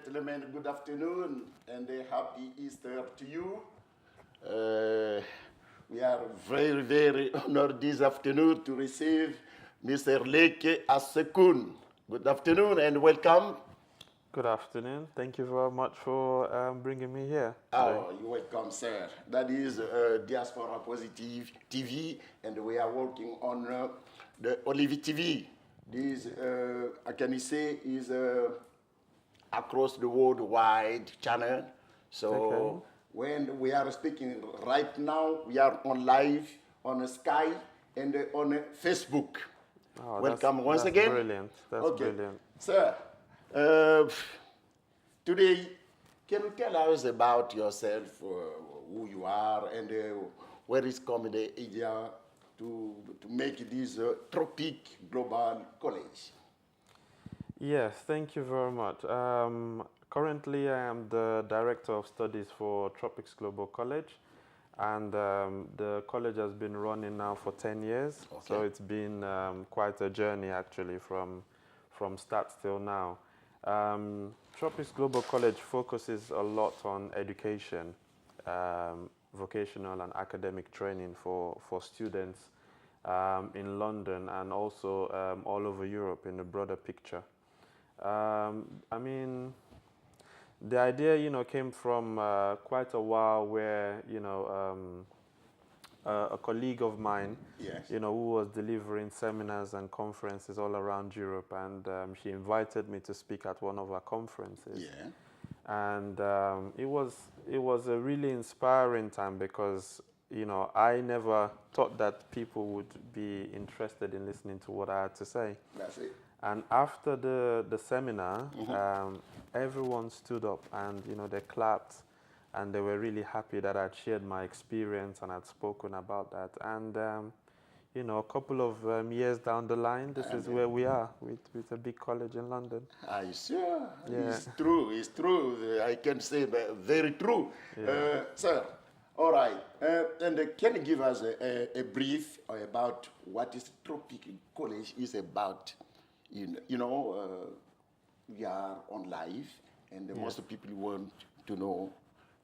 gentlemen, good afternoon and a happy Easter to you. We are very, very honored this afternoon to receive Mr. Leke Asekun. Good afternoon and welcome. Good afternoon. Thank you very much for bringing me here today. Oh, you're welcome, sir. That is Diaspora Positive TV, and we are working on the Olive TV. This, I can say, is across the worldwide channel. So when we are speaking right now, we are on live on Sky and on Facebook. Oh, Welcome once that's again. Brilliant. That's brilliant. Sir, today, can you tell us about yourself, who you are, and where is coming the idea to make this Tropic Global College? Yes, thank you very much. Currently, I am the Director of Studies for Tropics Global College, and the college has been running now for 10 years. Okay. So it's been quite a journey, actually, from start till now. Tropics Global College focuses a lot on education, vocational and academic training for students in London and also all over Europe in the broader picture. I mean, the idea, came from quite a while where, a colleague of mine, Yes. who was delivering seminars and conferences all around Europe, and she invited me to speak at one of her conferences. Yeah. And it was a really inspiring time because, I never thought that people would be interested in listening to what I had to say. That's it. And after the seminar, everyone stood up and, they clapped and they were really happy that I'd shared my experience and I'd spoken about that. And, a couple of years down the line, this is where we are with a big college in London. Sure. Yeah. It's true. I can say very true. Yeah. Sir, all right. And can you give us a brief about what is Tropic College is about? We are on live, and most people want to know.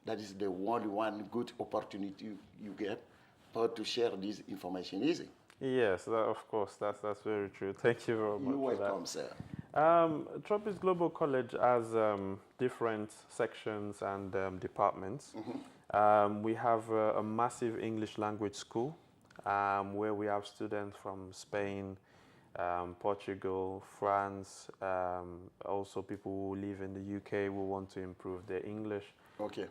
That is the only one good opportunity you get to share this information, is it? Yes, of course, that's very true. Thank you very much. You're for that. welcome, sir. Tropics Global College has different sections and departments. We have a massive English language school where we have students from Spain, Portugal, France, also people who live in the UK who want to improve their English. Okay.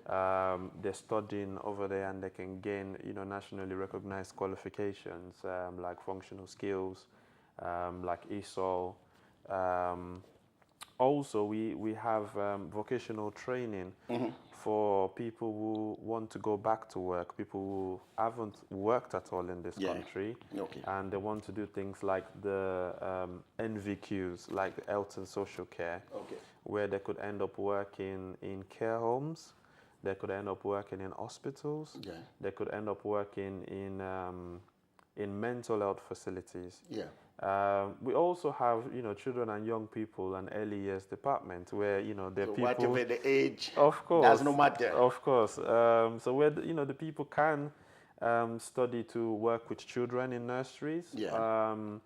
They're studying over there and they can gain, nationally recognized qualifications like functional skills, like ESOL. Also, we have vocational training for people who want to go back to work, people who haven't worked at all in this country, and they want to do things like the NVQs, like the health and social care, where they could end up working in care homes, they could end up working in hospitals, they could end up working in mental health facilities. We also have, children and young people and early years department where, the people... Whatever the age, of course, does not matter. Of course. So where, the people can study to work with children in nurseries. And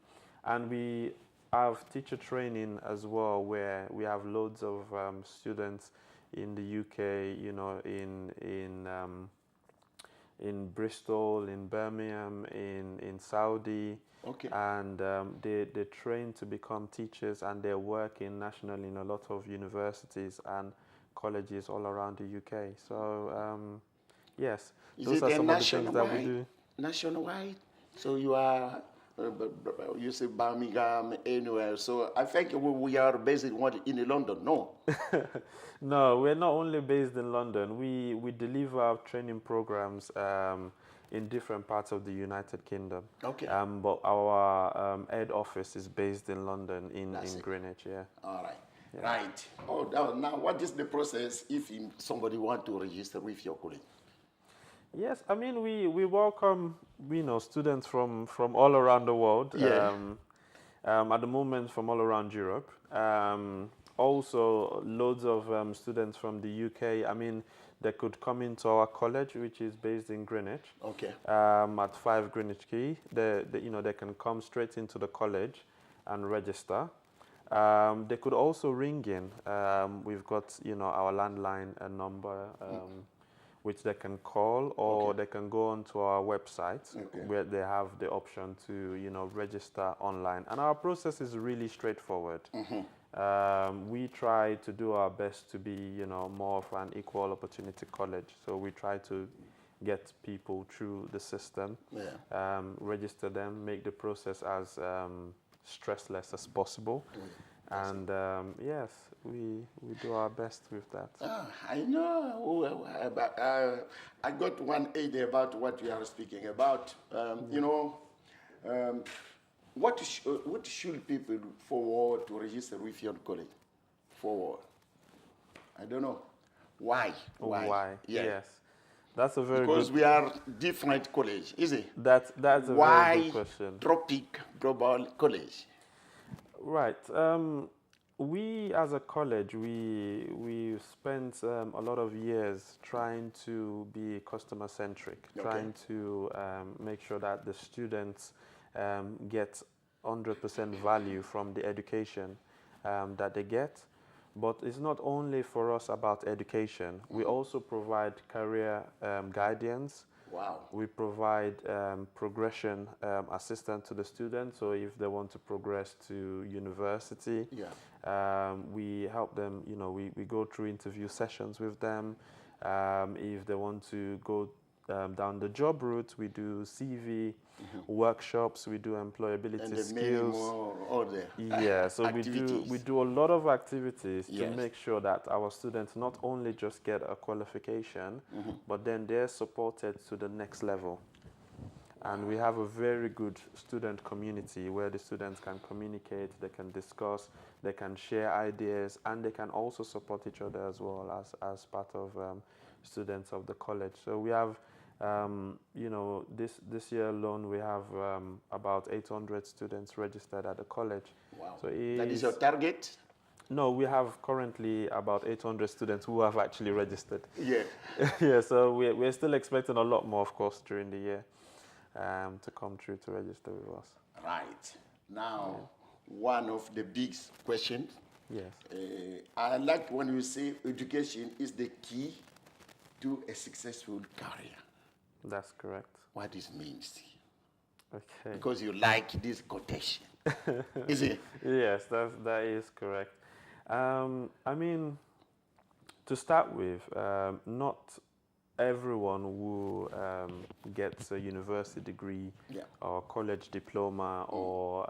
we have teacher training as well, where we have loads of students in the UK, in Bristol, in Birmingham, in Saudi. And they train to become teachers and they work nationally in a lot of universities and colleges all around the UK. So, yes, those are some of the things that we do. Nationwide? So you are, you say Birmingham, anywhere. So I think we are based in London, no? No, we're not only based in London. We deliver our training programs in different parts of the United Kingdom. But our head office is based in London, in Greenwich, All right. Yeah. Right. Oh, now what is the process if somebody want to register with your college? Yes, I mean, we welcome, students from all around the world. At the moment, from all around Europe. also loads of students from the UK. I mean, they could come into our college, which is based in Greenwich. Okay. At 5 Greenwich Quay, they can come straight into the college and register. They could also ring in. We've got, our landline number, which they can call, or they can go onto our website, where they have the option to, register online. And our process is really straightforward. We try to do our best to be, more of an equal opportunity college. So we try to get people through the system, register them, make the process as stressless as possible. And yes, we do our best with that. I know. I got one idea about what you are speaking about. What should people forward to register with your college? Forward. I don't know. Why? Why? Yeah. Yes. That's a very because good... we are different college, is it? That's a very good question. Why Tropic Global College? Right. We as a college, we spent a lot of years trying to be customer centric, trying to make sure that the students get 100% value from the education that they get. But it's not only for us about education. We also provide career guidance. Wow. We provide progression assistance to the students. So if they want to progress to university, we help them, we go through interview sessions with them. If they want to go down the job route, we do CV workshops, we do employability and skills. Many more order. Yeah, so we do a lot of activities to make sure that our students not only just get a qualification, but then they're supported to the next level. And we have a very good student community where the students can communicate, they can discuss, they can share ideas, and they can also support each other as well as part of students of the college. So we have, this year alone, we have about 800 students registered at the college. Wow. So that is your target? No, we have currently about 800 students who have actually registered. Yeah. Yeah, so we're still expecting a lot more, of course, during the year to come through to register with us. Right. Now, one of the big questions. Yes. I like when you say education is the key to a successful career. That's correct. What this means? Okay. Because you like this quotation, is it? Yes, that is correct. I mean, to start with, not everyone who gets a university degree or college diploma or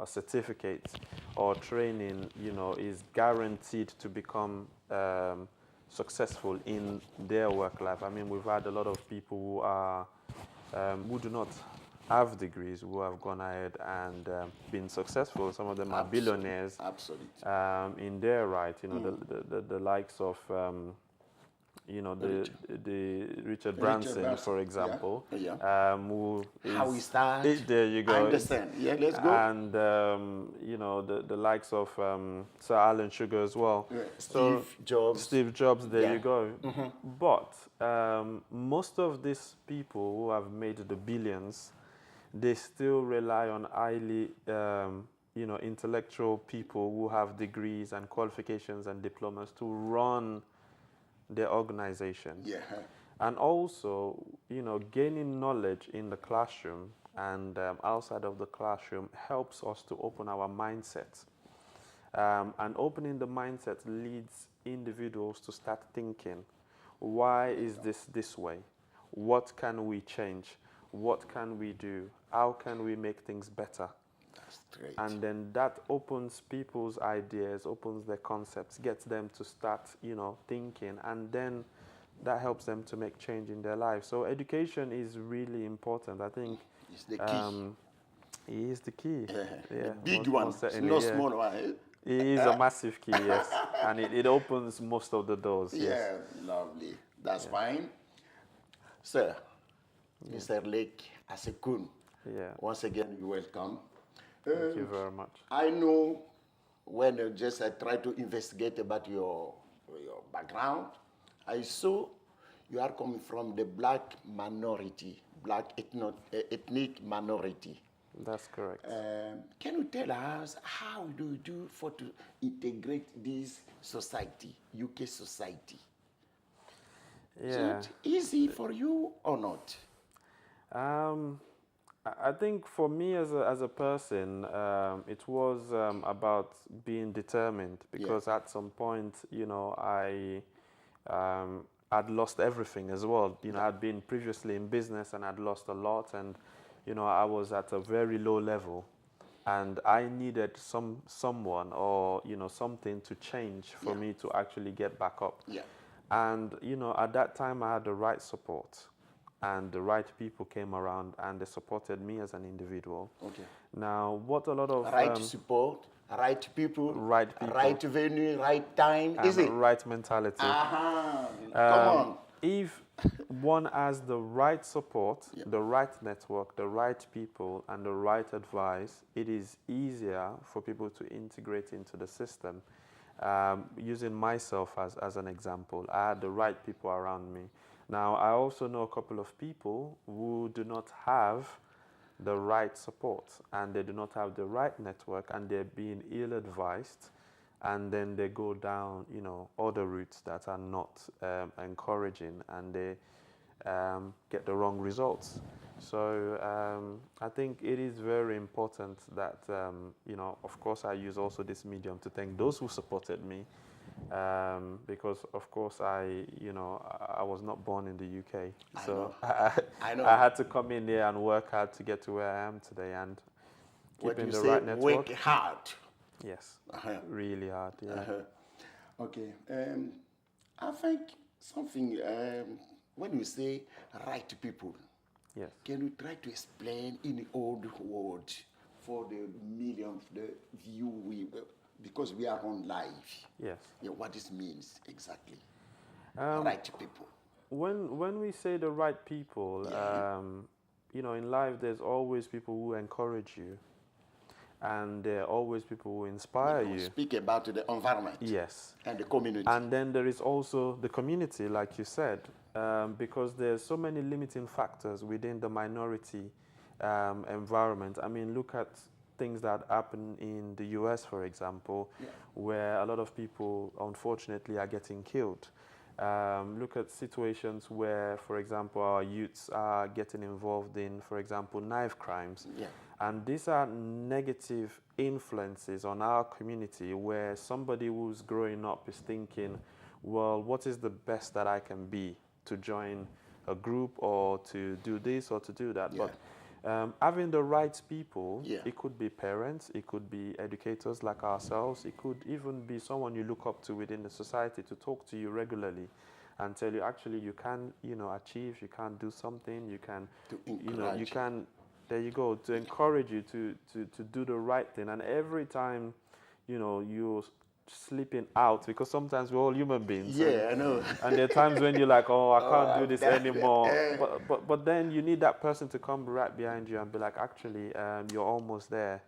a certificate or training, is guaranteed to become successful in their work life. I mean, we've had a lot of people who are who do not have degrees who have gone ahead and been successful. Some of them are billionaires. Absolutely. In their right, the likes of the Richard Branson, for example. Who is, how he started. There you go. I understand. Yeah, let's go. And the likes of Sir Alan Sugar as well. Steve Jobs. There you go. But most of these people who have made the billions, they still rely on highly intellectual people who have degrees and qualifications and diplomas to run their organization. Yeah. And also, gaining knowledge in the classroom and outside of the classroom helps us to open our mindset. And opening the mindset leads individuals to start thinking, why is this way? What can we change? What can we do? How can we make things better? That's great. And then that opens people's ideas, opens their concepts, gets them to start, thinking, and then that helps them to make change in their life. So education is really important. I think it's the key. It is the key. Yeah. Big one, no small one. It is a massive key, yes. And it opens most of the doors. Yeah, yes. Lovely. That's fine. Sir, Mr. Lake Asekun, once again, you're welcome. Thank you very much. I know when I try to investigate about your background, I saw you are coming from the black minority, ethnic minority. That's correct. Can you tell us how do you do for to integrate this society, UK society? Yeah. Is it easy for you or not? I think for me as a person, it was about being determined because at some point, I'd lost everything as well. I'd been previously in business and I'd lost a lot, and I was at a very low level, and I needed someone or something to change for me to actually get back up. Yeah. And at that time I had the right support, and the right people came around and they supported me as an individual. Okay. Now, what a lot of right support, right people, right venue, right time, and is it? right mentality. Come on. If one has the right support, the right network, the right people, and the right advice, it is easier for people to integrate into the system. Using myself as an example, I had the right people around me. Now, I also know a couple of people who do not have the right support, and they do not have the right network, and they're being ill-advised, and then they go down, other routes that are not encouraging, and they get the wrong results. So I think it is very important that, of course, I use also this medium to thank those who supported me, because, of course, I was not born in the UK. So I know. I had to come in here and work hard to get to where I am today, and keeping the right network. Work hard. Yes, really hard, yeah. Okay. I think something, when you say right people, Yes. can you try to explain in old words for the millions, the view, because we are on live. Yes. Yeah, what this means exactly. Right people. When we say the right people, in life there's always people who encourage you, and there are always people who inspire you. Speak about the environment. Yes. And the community. And then there is also the community, like you said, because there's so many limiting factors within the minority environment. I mean, look at things that happen in the US, for example, where a lot of people, unfortunately, are getting killed. Look at situations where, for example, our youths are getting involved in, for example, knife crimes. Yeah. And these are negative influences on our community, where somebody who's growing up is thinking, well, what is the best that I can be to join a group or to do this or to do that? Yeah. But having the right people, yeah. It could be parents, it could be educators like ourselves, it could even be someone you look up to within the society to talk to you regularly and tell you, actually, you can, achieve, you can do something, you can, you can, there you go, to encourage you to do the right thing. And every time, you're slipping out, because sometimes we're all human beings. Yeah, I know. And there are times when you're like, oh, I can't do this anymore. But then you need that person to come right behind you and be like, actually, you're almost there.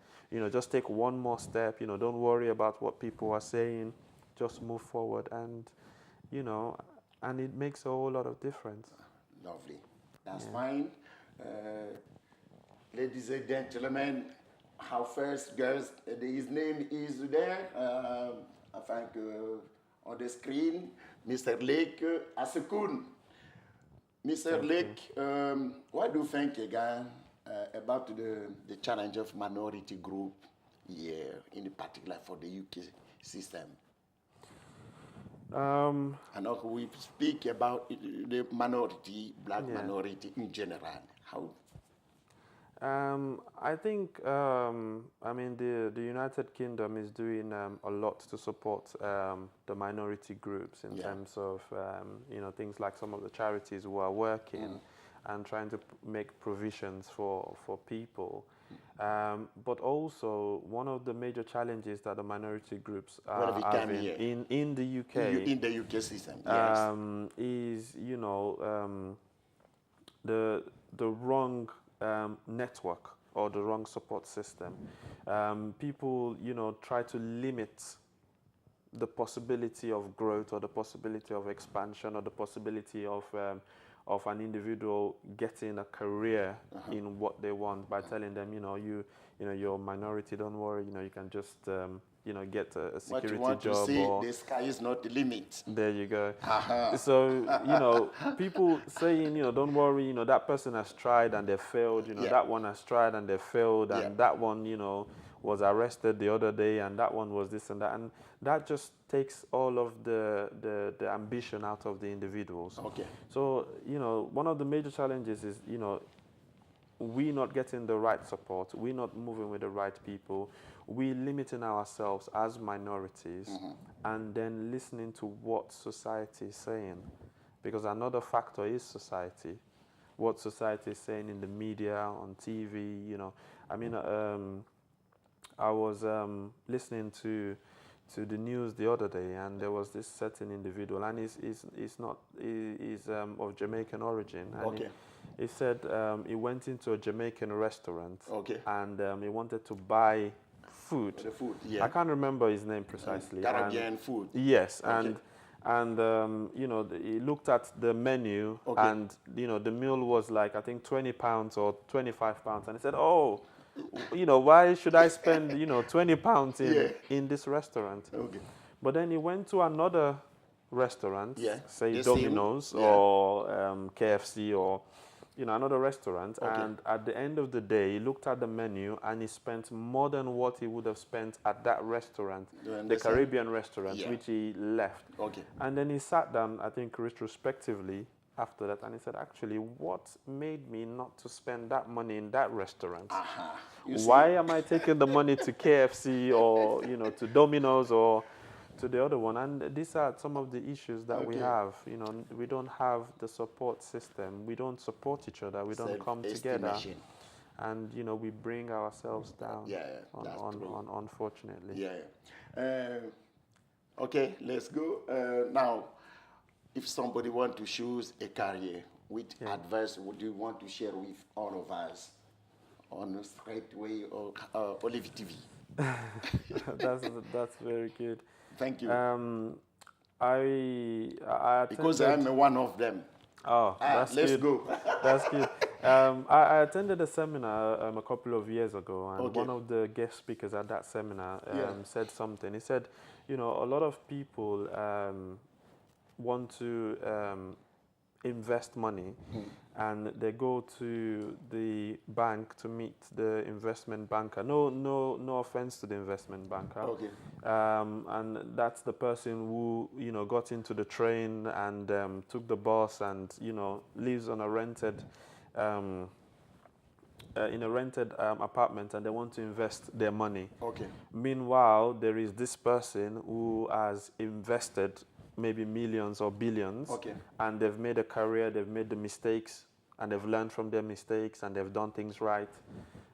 Just take one more step. Don't worry about what people are saying. Just move forward, and and it makes a whole lot of difference. Lovely. That's fine. Ladies and gentlemen, our first guest, his name is there, I think on the screen, Mr. Lake Asekun. Mr. Lake, what do you think again about the challenge of minority group here, in particular for the UK system? And also we speak about the minority, black minority in general. How? I think, I mean, the United Kingdom is doing a lot to support the minority groups in terms of, things like some of the charities who are working and trying to make provisions for people. But also, one of the major challenges that the minority groups are having in the UK, in the UK system, yes, is the wrong network or the wrong support system. People, try to limit the possibility of growth or the possibility of expansion or the possibility of an individual getting a career in what they want by telling them, you're a minority, don't worry, you can just, get a security what you want job. To say, the sky is not the limit. There you go. So, people saying, don't worry, that person has tried and they failed, that one has tried and they failed, and that one, was arrested the other day, and that one was this and that. And that just takes all of the ambition out of the individuals. Okay. So, one of the major challenges is, we not getting the right support, we not moving with the right people, we limiting ourselves as minorities, and then listening to what society is saying. Because another factor is society. What society is saying in the media, on TV, I was listening to the news the other day, and there was this certain individual, and he's of Jamaican origin. And he said he went into a Jamaican restaurant, and he wanted to buy food. The food, yeah. I can't remember his name precisely. Caribbean food. Yes, and he looked at the menu, and the meal was like, I think, £20 or £25, and he said, "Oh, why should I spend, £20 in this restaurant?" Okay. But then he went to another restaurant, say the Domino's or KFC or, another restaurant. And at the end of the day, he looked at the menu and he spent more than what he would have spent at that restaurant, the Caribbean restaurant, which he left. Okay. And then he sat down, I think, retrospectively, after that, and he said, actually, what made me not to spend that money in that restaurant? Why am I taking the money to KFC or, to Domino's or to the other one? And these are some of the issues that we have. We don't have the support system. We don't support each other. We don't come together. And, we bring ourselves down, unfortunately. Okay, let's go. Now, if somebody wants to choose a career, which advice would you want to share with all of us on Straightway or Olive TV? That's very good. Thank you. I attended, because I'm one of them. Oh, that's let's good. go. That's good. I attended a seminar a couple of years ago, and one of the guest speakers at that seminar said something. He said, a lot of people want to invest money, and they go to the bank to meet the investment banker. No offense to the investment banker. And that's the person who got into the train and took the bus and lives on a rented in a rented apartment, and they want to invest their money. Meanwhile, there is this person who has invested maybe millions or billions, and they've made a career, they've made the mistakes, and they've learned from their mistakes, and they've done things right.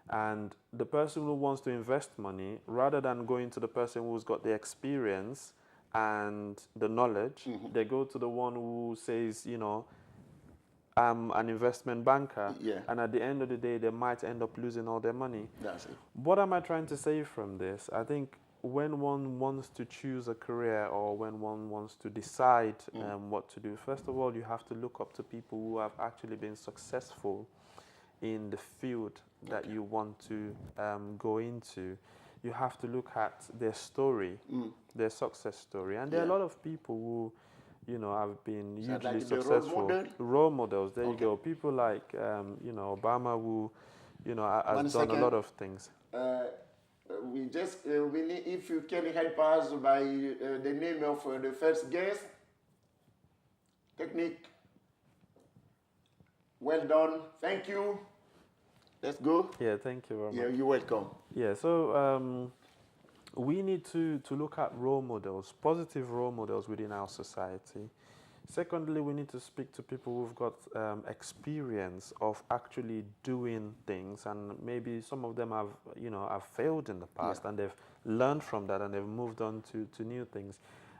And the person who wants to invest money, rather than going to the person who's got the experience and the knowledge, they go to the one who says, I'm an investment banker, and at the end of the day, they might end up losing all their money. That's it. What am I trying to say from this? I think when one wants to choose a career or when one wants to decide what to do, first of all, you have to look up to people who have actually been successful in the field that you want to go into. You have to look at their story, their success story. And there are a lot of people who, have been hugely successful. Role models, there you go. People like, Obama, who, has done a lot of things. We need, if you can help us by the name of the first guest. Technique. Well done. Thank you. Let's go. Yeah, thank you very much. Yeah, you're welcome. Yeah, so we need to look at role models, positive role models within our society. Secondly, we need to speak to people who've got experience of actually doing things, and maybe some of them have failed in the past, and they've learned from that, and they've moved on to new things.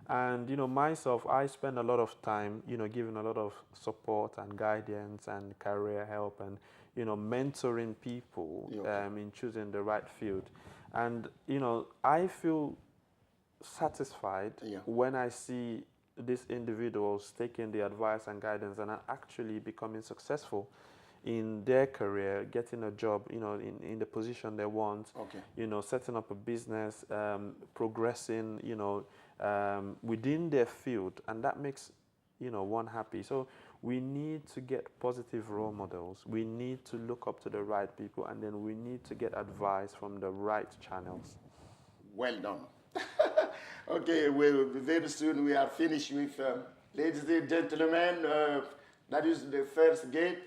And, myself, I spend a lot of time, giving a lot of support and guidance and career help and, mentoring people in choosing the right field. And, I feel satisfied when I see these individuals taking the advice and guidance and are actually becoming successful in their career, getting a job, in the position they want, setting up a business, progressing, within their field, and that makes, one happy. So we need to get positive role models. We need to look up to the right people, and then we need to get advice from the right channels. Well done. Okay, well, very soon we are finished with, ladies and gentlemen, that is the first gate.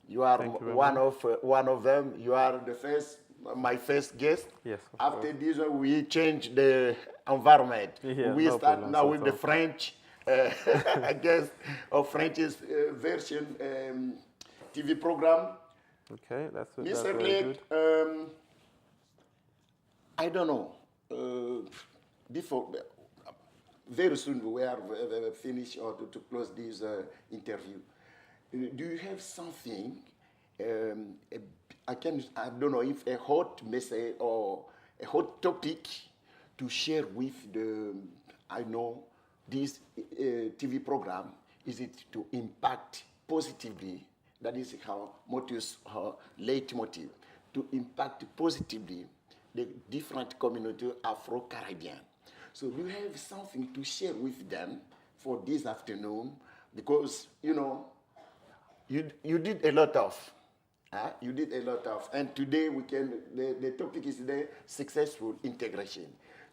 You are one of them. You are the first, my first guest. Yes. After this one, we change the environment. We start now with the French, I guess, of French's version TV program. Okay, that's Mr. very good. I don't know. Before, very soon we are finished or to close this interview. Do you have something? I don't know if a hot message or a hot topic to share with this TV program. Is it to impact positively? That is her leitmotiv, to impact positively the different community Afro-Caribbean. So do you have something to share with them for this afternoon? Because, you did a lot of, and today the topic is the successful integration.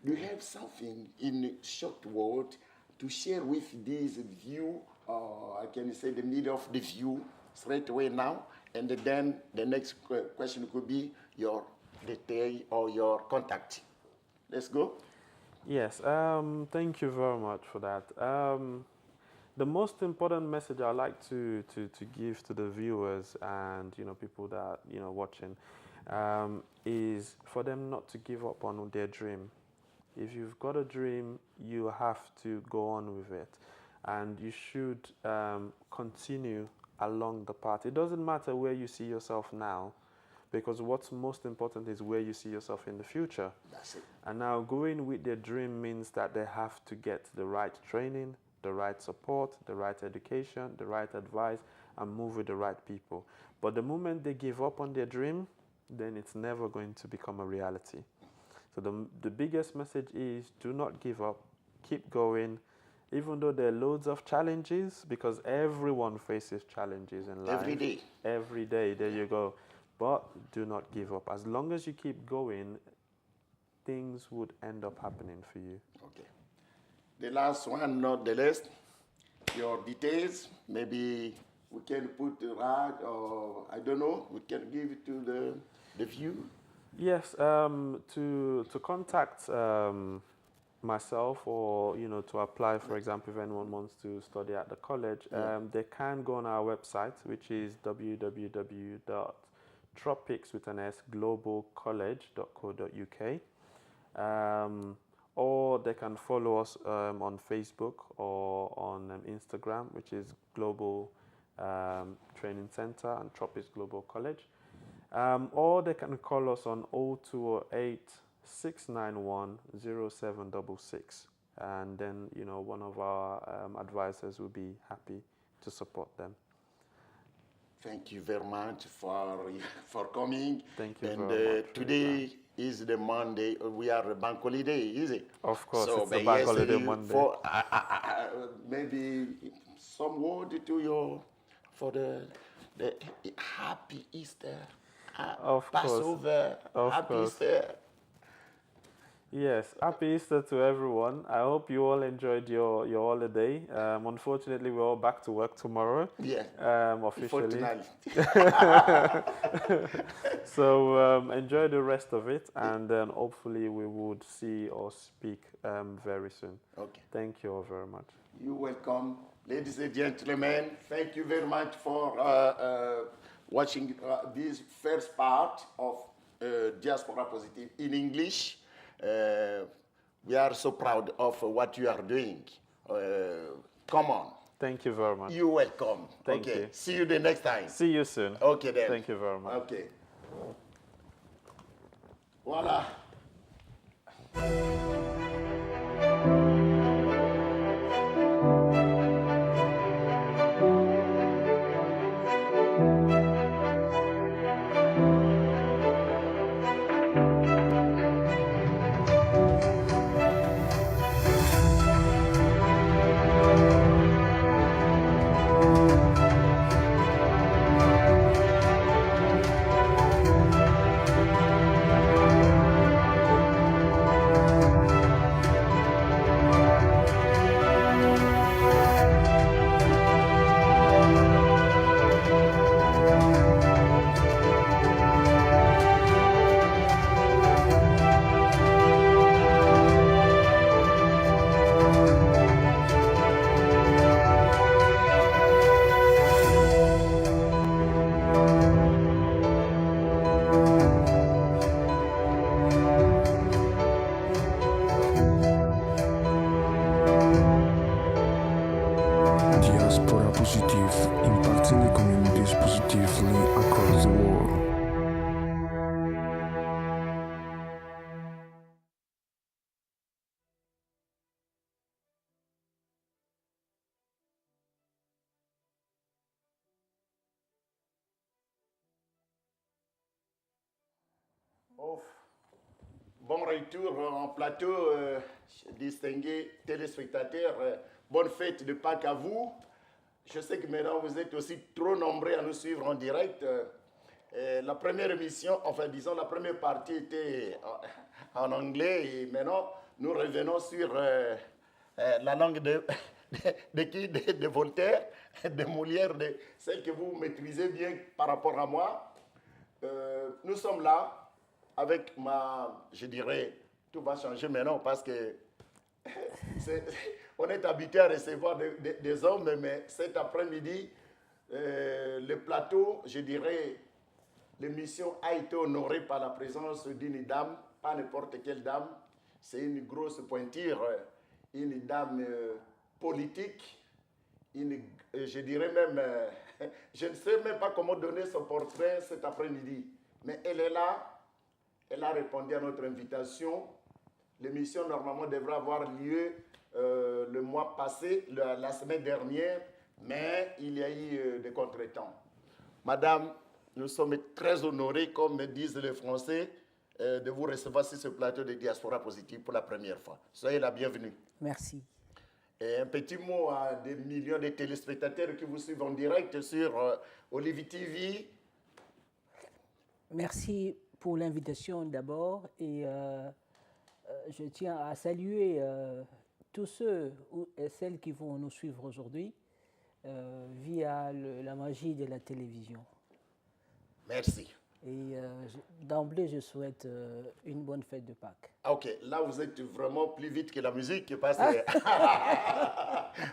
Do you have something in short word to share with this view, I can say the middle of the view straight away now, and then the next question could be your detail or your contact. Let's go. Yes, thank you very much for that. The most important message I like to give to the viewers and people that watching is for them not to give up on their dream. If you've got a dream, you have to go on with it, and you should continue along the path. It doesn't matter where you see yourself now, because what's most important is where you see yourself in the future. That's it. And now going with their dream means that they have to get the right training, the right support, the right education, the right advice, and move with the right people. But the moment they give up on their dream, then it's never going to become a reality. So the biggest message is do not give up, keep going, even though there are loads of challenges, because everyone faces challenges in life. Every day. Every day, there you go. But do not give up. As long as you keep going, things would end up happening for you. Okay. The last one, not the least, your details. Maybe we can put right, or I don't know, we can give it to the view. Yes, to contact myself or to apply, for example, if anyone wants to study at the college, they can go on our website, which is www.tropicsglobalcollege.co.uk, or they can follow us on Facebook or on Instagram, which is Global Training Center and Tropics Global College. Or they can call us on 0208 691 0766, and then one of our advisors will be happy to support them. Thank you very much for coming. Thank you and very much. Today is the Monday. We are a bank holiday, is it? Of course, so it's a bank holiday Monday. For maybe some word to for the happy Easter. Of Passover, course. happy Easter. Yes, happy Easter to everyone. I hope you all enjoyed your holiday. Unfortunately, we're all back to work tomorrow. Yeah. Officially. So enjoy the rest of it, and then hopefully we would see or speak very soon. Okay. Thank you all very much. You're welcome. Ladies and gentlemen, thank you very much for watching this first part of Diaspora Positive in English. We are so proud of what you are doing. Come on. Thank you very much. You're welcome. Thank you. See you the next time. See you soon. Okay then. Thank you very much. Okay. Voilà. Diaspora Positive, impacting the communities positively across the world. Bon retour en plateau, distingués téléspectateurs. Bonne fête de Pâques à vous. Je sais que maintenant vous êtes aussi trop nombreux à nous suivre en direct. La première émission, enfin disons la première partie était en anglais et maintenant nous revenons sur la langue de Voltaire, de Molière, de celle que vous maîtrisez bien par rapport à moi. Nous sommes là avec je dirais, tout va changer maintenant parce que on est habitué à recevoir des hommes, mais cet après-midi, le plateau, je dirais, l'émission a été honorée par la présence d'une dame, pas n'importe quelle dame, c'est une grosse pointure, une dame politique, je dirais même, je ne sais même pas comment donner son portrait cet après-midi, mais elle est là. Elle a répondu à notre invitation. L'émission, normalement, devrait avoir lieu le mois passé, la semaine dernière, mais il y a eu des contretemps. Madame, nous sommes très honorés, comme disent les Français, de vous recevoir sur ce plateau de Diaspora Positive pour la première fois. Soyez la bienvenue. Merci. Et un petit mot à des millions de téléspectateurs qui vous suivent en direct sur Olivier TV. Merci pour l'invitation d'abord et je tiens à saluer tous ceux et celles qui vont nous suivre aujourd'hui via la magie de la télévision. Merci. Et d'emblée, je souhaite une bonne fête de Pâques. Ok, là vous êtes vraiment plus vite que la musique parce que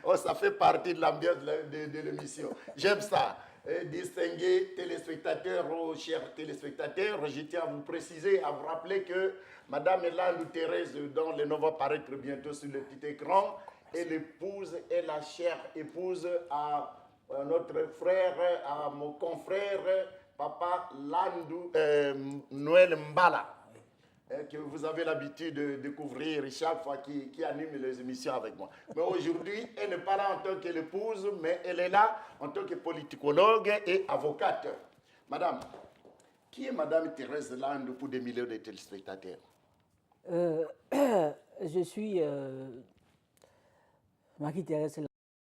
oh, ça fait partie de l'ambiance de l'émission. J'aime ça. Distingués téléspectateurs, chers téléspectateurs, je tiens à vous préciser, à vous rappeler que Madame Elandou Thérèse, dont le nom va apparaître bientôt sur le petit écran, est l'épouse et la chère épouse à notre frère, à mon confrère, Papa Landou Noël Mbala, que vous avez l'habitude de découvrir chaque fois qui anime les émissions avec moi. Mais aujourd'hui, elle n'est pas là en tant qu'épouse, mais elle est là en tant que politicologue et avocate. Madame, qui est Madame Thérèse Landou pour des millions de téléspectateurs? Je suis Marie-Thérèse